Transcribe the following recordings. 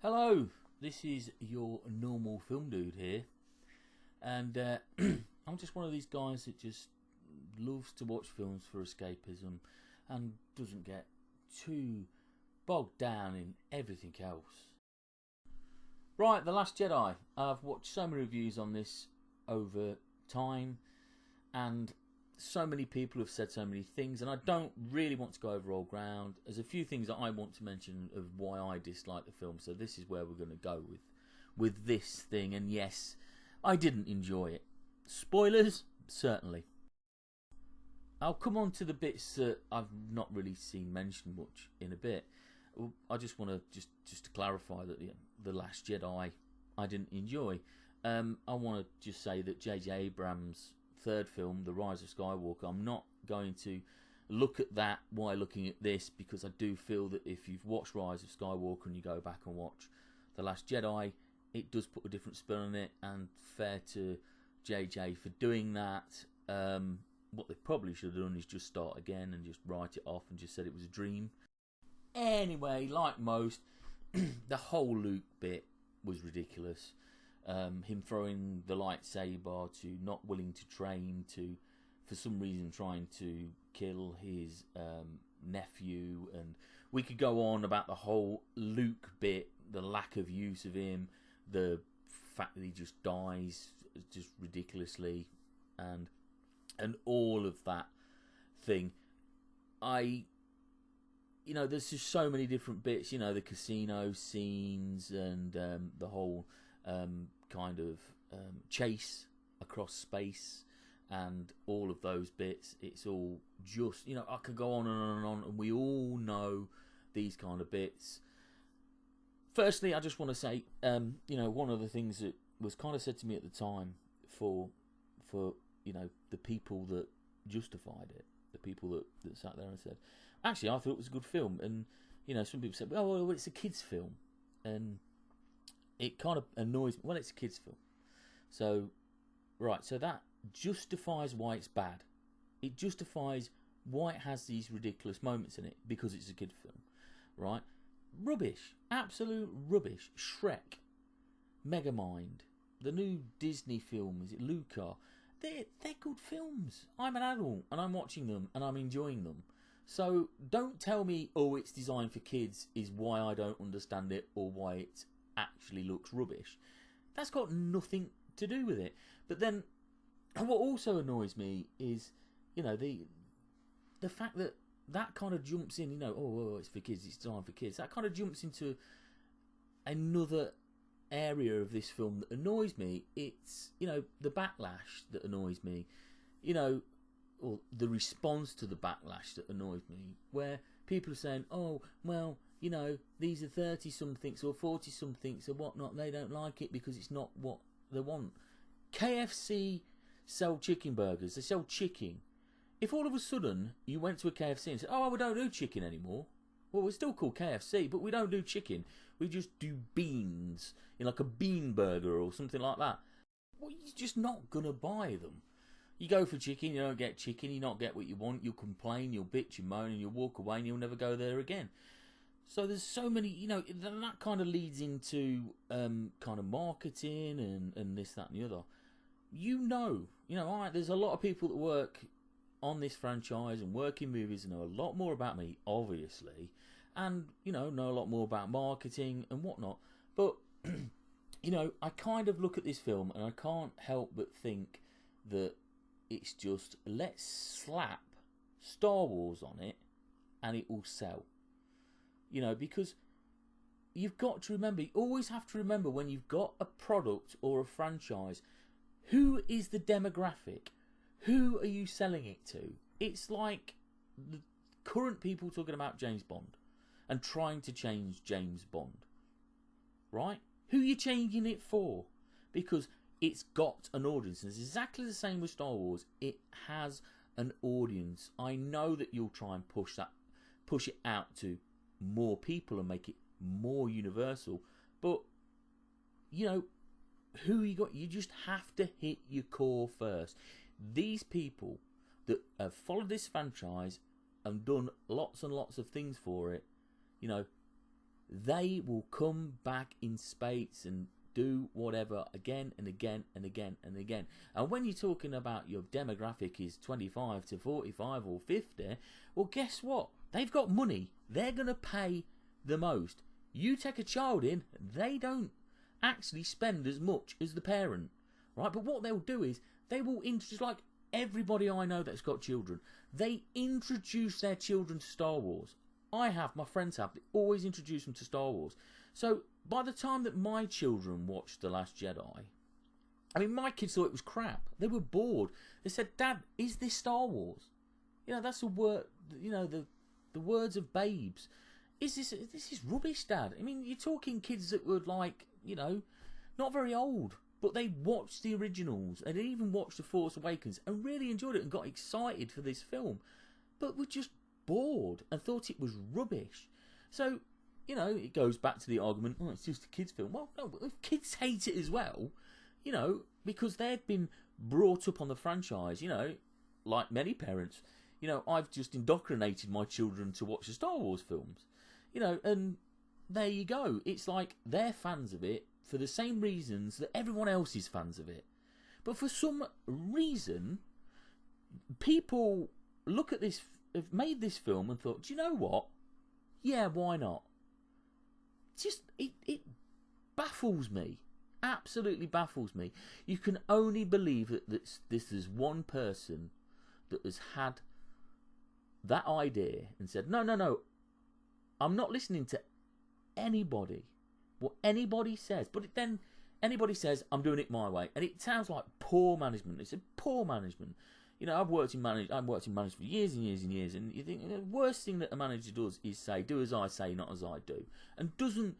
Hello, this is your normal film dude here, and I'm just one of these guys that just loves to watch films for escapism and doesn't get too bogged down in everything else. Right, The Last Jedi. I've watched so many reviews on this over time, and so many people have said so many things, and I don't really want to go over old ground. There's a few things that I want to mention of why I dislike the film, so this is where we're going to go with this thing. And yes, I didn't enjoy it. Spoilers, certainly. I'll come on to the bits that I've not really seen mentioned much in a bit. I just want to just to clarify that The Last Jedi I didn't enjoy. I want to just say that J.J. Abrams' third film, The Rise of Skywalker, I'm not going to look at that while looking at this, because I do feel that if you've watched Rise of Skywalker and you go back and watch The Last Jedi, it does put a different spin on it, and fair to JJ for doing that. What they probably should have done is just start again and just write it off and just said it was a dream. Anyway, like most, the whole Luke bit was ridiculous. Him throwing the lightsaber, to not willing to train, to for some reason trying to kill his nephew, and we could go on about the whole Luke bit, the lack of use of him, the fact that he just dies just ridiculously, and all of that thing. There's just so many different bits, the casino scenes, and the whole kind of chase across space, and all of those bits. It's all just, I could go on and on and on, and we all know these kind of bits. Firstly, I just want to say, one of the things that was kind of said to me at the time for the people that justified it, the people that sat there and said, actually, I thought it was a good film, and some people said, well, it's a kids' film, and it kind of annoys me. Well, it's a kids' film, so that justifies why it's bad. It justifies why it has these ridiculous moments in it, because it's a kid film, right? Rubbish, absolute rubbish. Shrek, Megamind, the new Disney film, is it Luca? They're good films. I'm an adult and I'm watching them and I'm enjoying them. So don't tell me, oh, it's designed for kids, is why I don't understand it, or why it actually looks rubbish. That's got nothing to do with it. But then, what also annoys me is, the fact that kind of jumps in, it's for kids, it's designed for kids. That kind of jumps into another area of this film that annoys me. It's, the backlash that annoys me, or the response to the backlash that annoys me, where people are saying, oh, well, these are 30-somethings or 40-somethings or whatnot, they don't like it because it's not what they want. KFC sell chicken burgers, they sell chicken. If all of a sudden you went to a KFC and said, oh, we don't do chicken anymore, well, we're still called KFC, but we don't do chicken, we just do beans, like a bean burger or something like that, well, you're just not going to buy them. You go for chicken, you don't get chicken, you not get what you want, you'll complain, you'll bitch, you moan, and you'll walk away and you'll never go there again. So there's so many, that kind of leads into kind of marketing and this, that and the other. There's a lot of people that work on this franchise and work in movies and know a lot more about me, obviously, and, know a lot more about marketing and whatnot. But, I kind of look at this film and I can't help but think that it's just, let's slap Star Wars on it and it will sell. Because you've got to remember, you always have to remember, when you've got a product or a franchise, who is the demographic? Who are you selling it to? It's like the current people talking about James Bond and trying to change James Bond. Right? Who are you changing it for? Because it's got an audience. And it's exactly the same with Star Wars. It has an audience. I know that you'll try and push it out to more people and make it more universal. But, who you got? You just have to hit your core first. These people that have followed this franchise and done lots and lots of things for it, they will come back in spades and do whatever again and again and again and again. And when you're talking about your demographic is 25 to 45 or 50, well, guess what? They've got money. They're going to pay the most. You take a child in, they don't actually spend as much as the parent, right? But what they'll do is they will introduce, like everybody I know that's got children, they introduce their children to Star Wars. I have, my friends have, they always introduce them to Star Wars. So by the time that my children watched The Last Jedi, I mean, my kids thought it was crap. They were bored. They said, "Dad, is this Star Wars?" You know, that's a word. You know, the words of babes. This is rubbish, Dad? I mean, you're talking kids that were like, you know, not very old, but they watched the originals and they even watched The Force Awakens and really enjoyed it and got excited for this film, but were just bored and thought it was rubbish. So, you know, it goes back to the argument, oh, it's just a kids' film. Well, no, if kids hate it as well, you know, because they've been brought up on the franchise, you know, like many parents. You know, I've just indoctrinated my children to watch the Star Wars films. You know, and there you go. It's like they're fans of it for the same reasons that everyone else is fans of it. But for some reason, people look at this, have made this film and thought, do you know what? Yeah, why not? Just, it baffles me. Absolutely baffles me. You can only believe that this is one person that has had that idea and said, no, I'm not listening to anybody, what anybody says. But then anybody says, I'm doing it my way. And it sounds like poor management. It's a poor management. You know, I've worked in management for years and years and years. And you think the worst thing that a manager does is say, do as I say, not as I do. And doesn't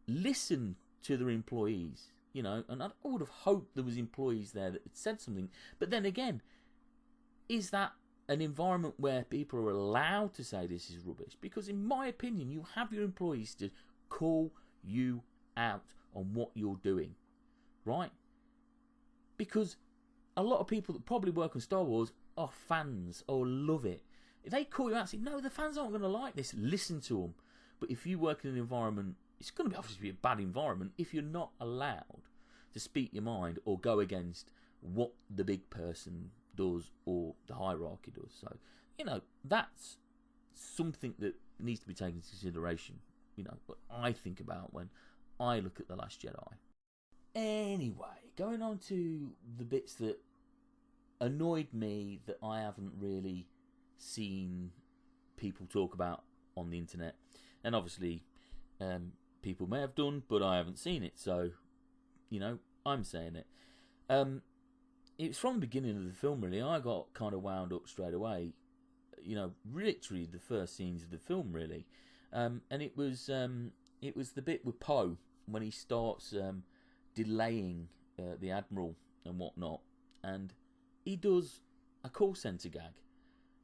listen to their employees. You know, and I would have hoped there was employees there that had said something. But then again, is that an environment where people are allowed to say this is rubbish? Because in my opinion, you have your employees to call you out on what you're doing, right? Because a lot of people that probably work on Star Wars are fans or love it. If they call you out and say, no, the fans aren't going to like this, listen to them. But if you work in an environment, it's going to be obviously be a bad environment if you're not allowed to speak your mind or go against what the big person does or the hierarchy does. So, you know, that's something that needs to be taken into consideration, you know, what I think about when I look at The Last Jedi. Anyway, going on to the bits that annoyed me that I haven't really seen people talk about on the internet. And obviously, people may have done, but I haven't seen it. So, you know, I'm saying it. It was from the beginning of the film, really. I got kind of wound up straight away. You know, literally the first scenes of the film, really. And it was the bit with Poe when he starts delaying the Admiral and whatnot. And he does a call centre gag.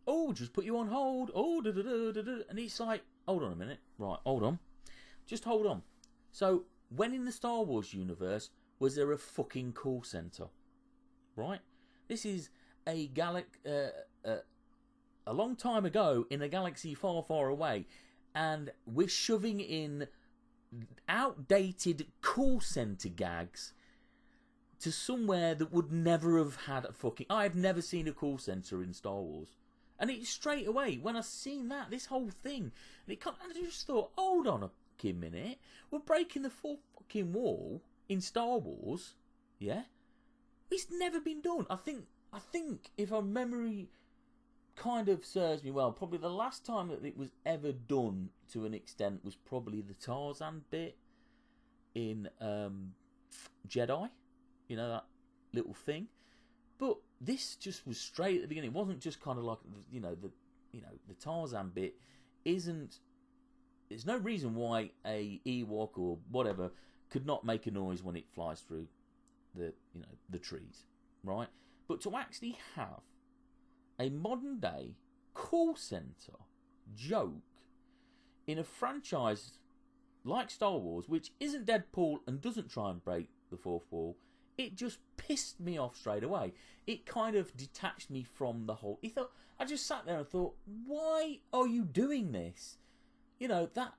Oh, just put you on hold. Oh, da-da-da-da-da. And it's like, hold on a minute. Right, hold on. Just hold on. So, when in the Star Wars universe was there a fucking call centre? Right? This is a long time ago in a galaxy far, far away, and we're shoving in outdated call centre gags to somewhere that would never have had a fucking... I've never seen a call centre in Star Wars. And it straight away, when I seen that, this whole thing, and I just thought, hold on a fucking minute, we're breaking the fourth fucking wall in Star Wars, yeah? It's never been done. I think if our memory kind of serves me well, probably the last time that it was ever done to an extent was probably the Tarzan bit in Jedi. You know, that little thing. But this just was straight at the beginning. It wasn't just kind of like the Tarzan bit isn't. There's no reason why a Ewok or whatever could not make a noise when it flies through the trees, right? But to actually have a modern day call centre joke in a franchise like Star Wars, which isn't Deadpool and doesn't try and break the fourth wall, it just pissed me off straight away. It kind of detached me from the whole... I just sat there and thought, why are you doing this? You know, that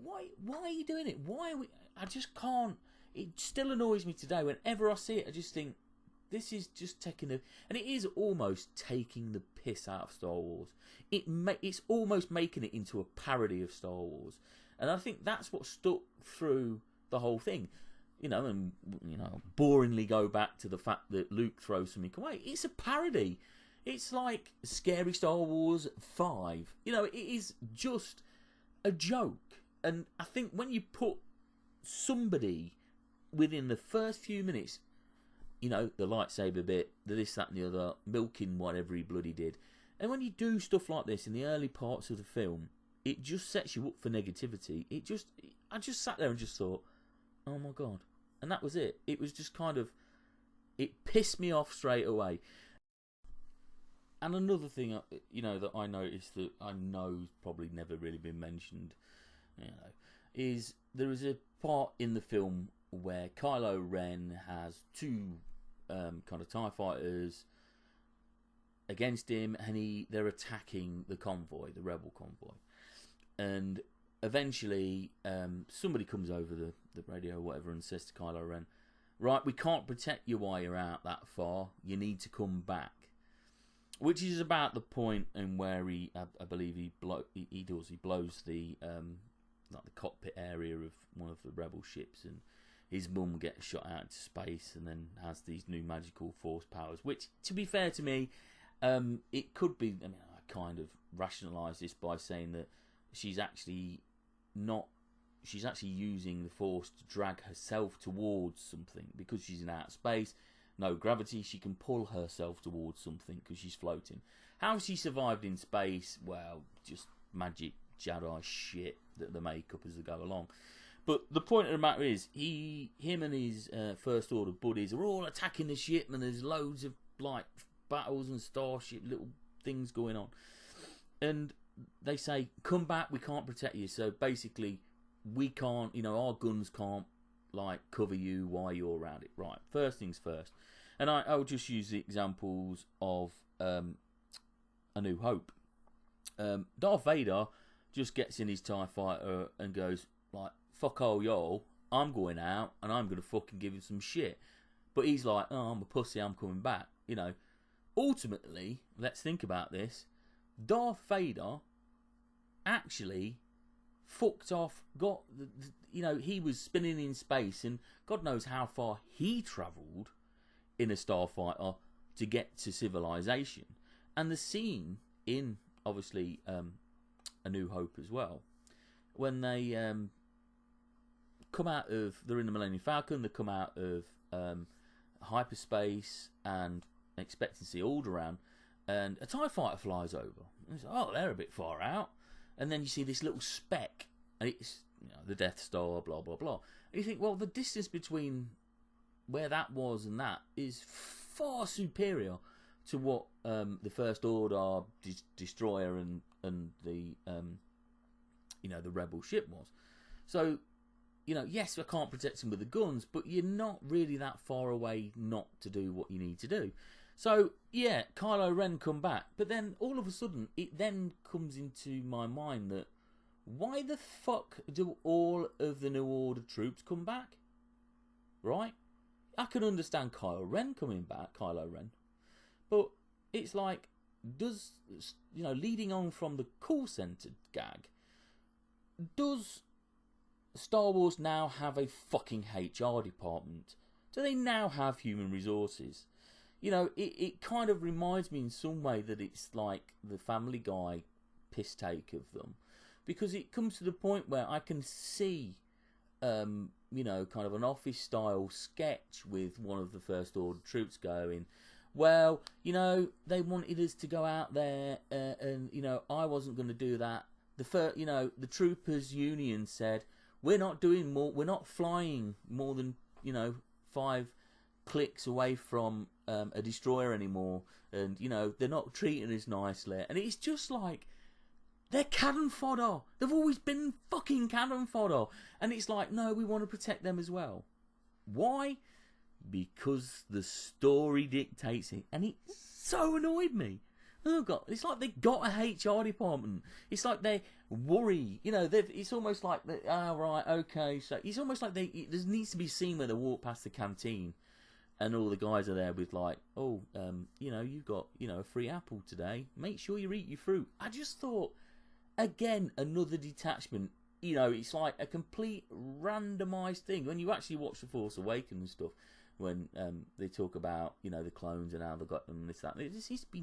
why are you doing it? Why are we? I just can't. It still annoys me today. Whenever I see it, I just think this is just taking the, and it is almost taking the piss out of Star Wars. It's almost making it into a parody of Star Wars, and I think that's what stuck through the whole thing. And boringly go back to the fact that Luke throws something away. It's a parody. It's like Scary Star Wars 5. It is just a joke. And I think when you put somebody within the first few minutes, the lightsaber bit, the this, that and the other, milking whatever he bloody did. And when you do stuff like this in the early parts of the film, it just sets you up for negativity. I just sat there and just thought, oh my God. And that was it. It was just kind of, it pissed me off straight away. And another thing, that I noticed that I know's probably never really been mentioned, is there is a part in the film where Kylo Ren has two kind of TIE fighters against him, and they're attacking the convoy, the rebel convoy. And eventually, somebody comes over the radio or whatever and says to Kylo Ren, right, we can't protect you while you're out that far. You need to come back. Which is about the point in where I believe he blows the like the cockpit area of one of the rebel ships, and his mum gets shot out into space and then has these new magical force powers. Which, to be fair to me, it could be. I mean, I kind of rationalise this by saying that she's actually using the force to drag herself towards something because she's in outer space. No gravity, she can pull herself towards something because she's floating. How she survived in space, well, just magic Jedi shit that they make up as they go along. But the point of the matter is, him and his First Order buddies are all attacking the ship, and there's loads of like battles and starship little things going on. And they say, come back, we can't protect you. So basically, we can't, our guns can't like cover you while you're around it. Right, first things first. And I'll just use the examples of A New Hope. Darth Vader just gets in his TIE fighter and goes like, fuck all y'all, I'm going out and I'm going to fucking give him some shit. But he's like, oh, I'm a pussy, I'm coming back. Ultimately, let's think about this. Darth Vader actually fucked off, he was spinning in space, and God knows how far he travelled in a starfighter to get to civilization. And the scene in, obviously, A New Hope as well, when they they're in the Millennium Falcon, they come out of hyperspace and expecting to see Alderaan, and a TIE fighter flies over. And it's like, oh, they're a bit far out. And then you see this little speck, and it's the Death Star, blah, blah, blah. And you think, well, the distance between where that was and that is far superior to what the First Order destroyer and the the rebel ship was. So, yes, I can't protect them with the guns, but you're not really that far away not to do what you need to do. So, yeah, Kylo Ren come back. But then, all of a sudden, it then comes into my mind that why the fuck do all of the New Order troops come back? Right? I can understand Kylo Ren coming back, but it's like, leading on from the call centre gag, does Star Wars now have a fucking HR department? Do they now have human resources? It kind of reminds me in some way that it's like the Family Guy piss take of them, because it comes to the point where I can see kind of an office style sketch with one of the First Order troops going, well, they wanted us to go out there and I wasn't going to do that. The troopers union said, we're not flying more than 5 clicks away from a destroyer anymore, and they're not treating us nicely. And it's just like, they're cannon fodder. They've always been fucking cannon fodder. And it's like, no, we want to protect them as well. Why? Because the story dictates it. And it so annoyed me. Oh God, it's like they got a HR department. It's like they worry, you know. It's almost like, right, okay. So it's almost like there needs to be a scene where they walk past the canteen, and all the guys are there with like, you know, you've got, you know, a free apple today. Make sure you eat your fruit. I just thought, again, another detachment. You know, it's like a complete randomised thing. When you actually watch The Force Awakens and stuff, when they talk about, you know, the clones and how they got them and this, that, there seems to be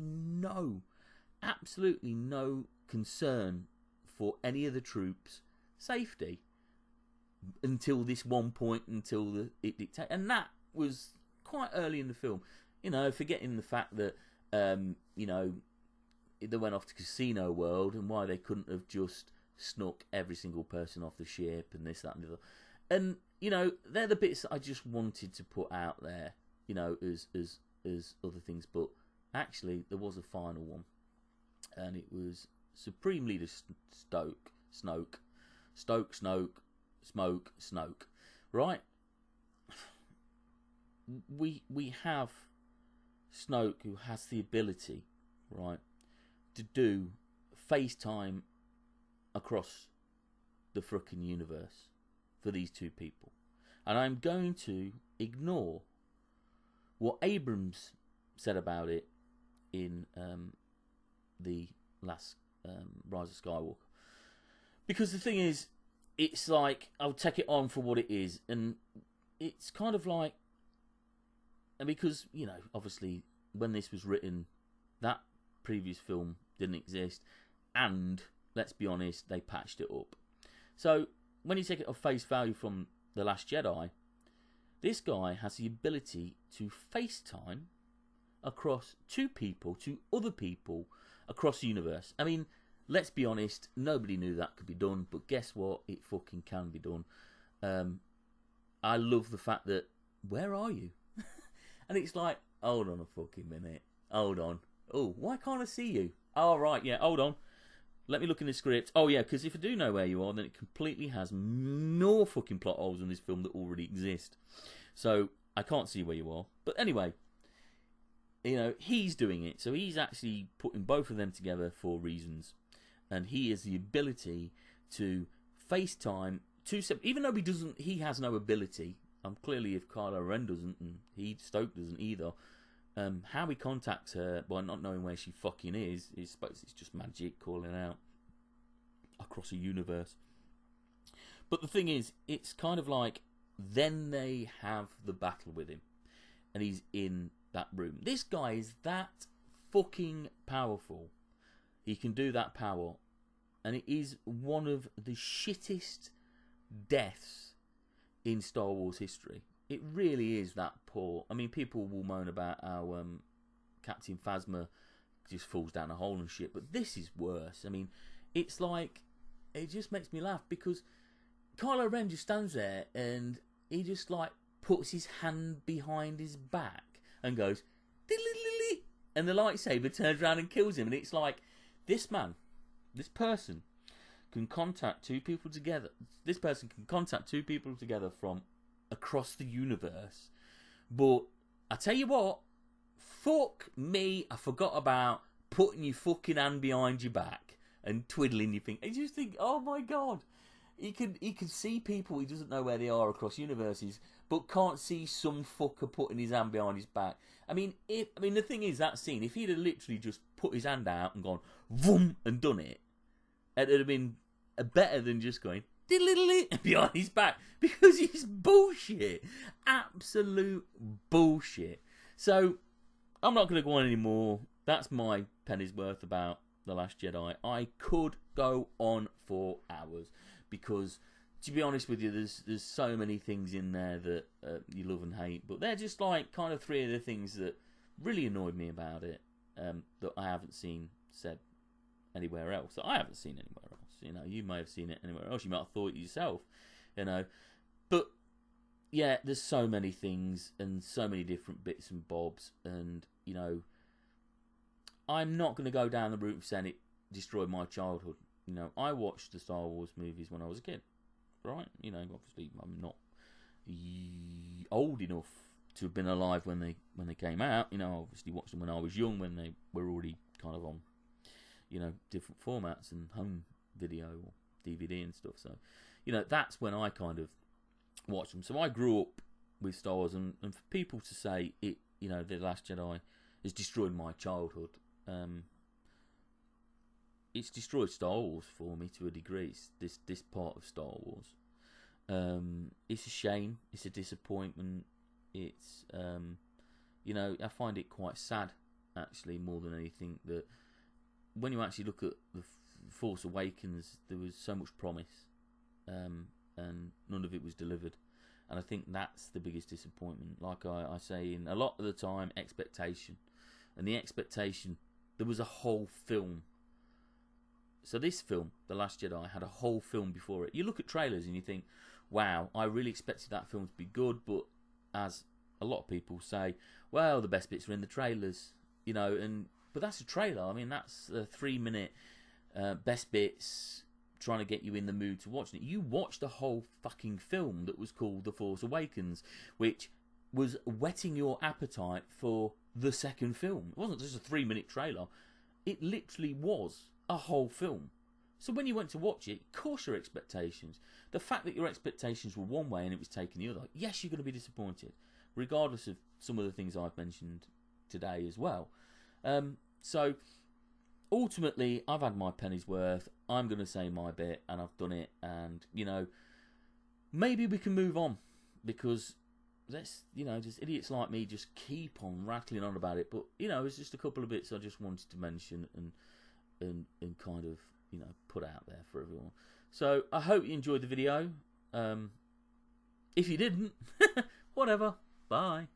absolutely no concern for any of the troops' safety until this one point, until it dictates. And that was quite early in the film. You know, forgetting the fact that, you know, they went off to Casino World and why they couldn't have just snuck every single person off the ship and this, that, and the other. And, you know, they're the bits that I just wanted to put out there, you know, as other things. But actually, there was a final one. And it was Supreme Leader Snoke. Right? We have Snoke, who has the ability, right, to do FaceTime across the frickin' universe for these two people. And I'm going to ignore what Abrams said about it in the last Rise of Skywalker. Because the thing is, it's like, I'll take it on for what it is. And it's kind of like, and because, you know, obviously, when this was written, that previous film didn't exist. And, let's be honest, they patched it up. So, when you take it off face value from The Last Jedi, this guy has the ability to FaceTime across two other people across the universe. I mean, let's be honest, nobody knew that could be done, but guess what? It fucking can be done. I love the fact that, where are you? And it's like, hold on a fucking minute. Hold on. Oh, why can't I see you? Oh, right, yeah, hold on. Let me look in the script. Oh, yeah, because if I do know where you are, then it completely has more fucking plot holes in this film that already exist. So, I can't see where you are. But anyway, you know, he's doing it. So, he's actually putting both of them together for reasons. And he has the ability to FaceTime even though he has no ability. Clearly, if Kylo Ren doesn't, and Snoke doesn't either, how he contacts her by not knowing where she fucking is suppose it's just magic calling out across a universe. But the thing is, it's kind of like, then they have the battle with him, and he's in that room. This guy is that fucking powerful. He can do that power, and it is one of the shittest deaths in Star Wars history. It really is that poor. I mean, people will moan about how Captain Phasma just falls down a hole and shit, but this is worse. I mean, it's like, it just makes me laugh because Kylo Ren just stands there and he just like puts his hand behind his back and goes, diddly-diddly, and the lightsaber turns around and kills him. And it's like, this person can contact two people together. This person can contact two people together from across the universe. But I tell you what, fuck me, I forgot about putting your fucking hand behind your back and twiddling your finger. I just think, oh my God, he can see people he doesn't know where they are across universes, but can't see some fucker putting his hand behind his back. I mean, the thing is, that scene, if he'd have literally just put his hand out and gone vroom and done it, it'd have been better than just going diddly behind his back, because he's bullshit, absolute bullshit. So I'm not going to go on anymore. That's my penny's worth about The Last Jedi. I could go on for hours because, to be honest with you, there's so many things in there that you love and hate, but they're just like kind of three of the things that really annoyed me about it, that I haven't seen said anywhere else. That I haven't seen anywhere else. You know, you may have seen it anywhere else. You might have thought it yourself. You know, but yeah, there's so many things and so many different bits and bobs, and you know, I'm not going to go down the route of saying it destroyed my childhood. You know, I watched the Star Wars movies when I was a kid, right? You know, obviously I'm not old enough to have been alive when they came out. You know, I obviously watched them when I was young, when they were already kind of on, you know, different formats and home video or DVD and stuff. So, you know, that's when I kind of watched them. So I grew up with Star Wars, and for people to say it, you know, The Last Jedi has destroyed my childhood, it's destroyed Star Wars for me to a degree. It's this part of Star Wars. It's a shame. It's a disappointment. It's you know, I find it quite sad, actually, more than anything, that when you actually look at the Force Awakens, there was so much promise, and none of it was delivered. And I think that's the biggest disappointment. Like I say, in a lot of the time, expectation. And the expectation, there was a whole film. So this film, The Last Jedi, had a whole film before it. You look at trailers and you think, wow, I really expected that film to be good, but as a lot of people say, well, the best bits are in the trailers, you know, but that's a trailer. I mean, that's a 3-minute best bits, trying to get you in the mood to watch it. You watched a whole fucking film that was called The Force Awakens, which was whetting your appetite for the second film. It wasn't just a 3-minute trailer. It literally was a whole film. So when you went to watch it, of course your expectations. The fact that your expectations were one way and it was taken the other, yes, you're going to be disappointed, regardless of some of the things I've mentioned today as well. So ultimately, I've had my penny's worth. I'm going to say my bit, and I've done it. And, you know, maybe we can move on, because let's, you know, just idiots like me just keep on rattling on about it. But, you know, it's just a couple of bits I just wanted to mention and kind of, you know, put out there for everyone. So I hope you enjoyed the video. If you didn't, whatever. Bye.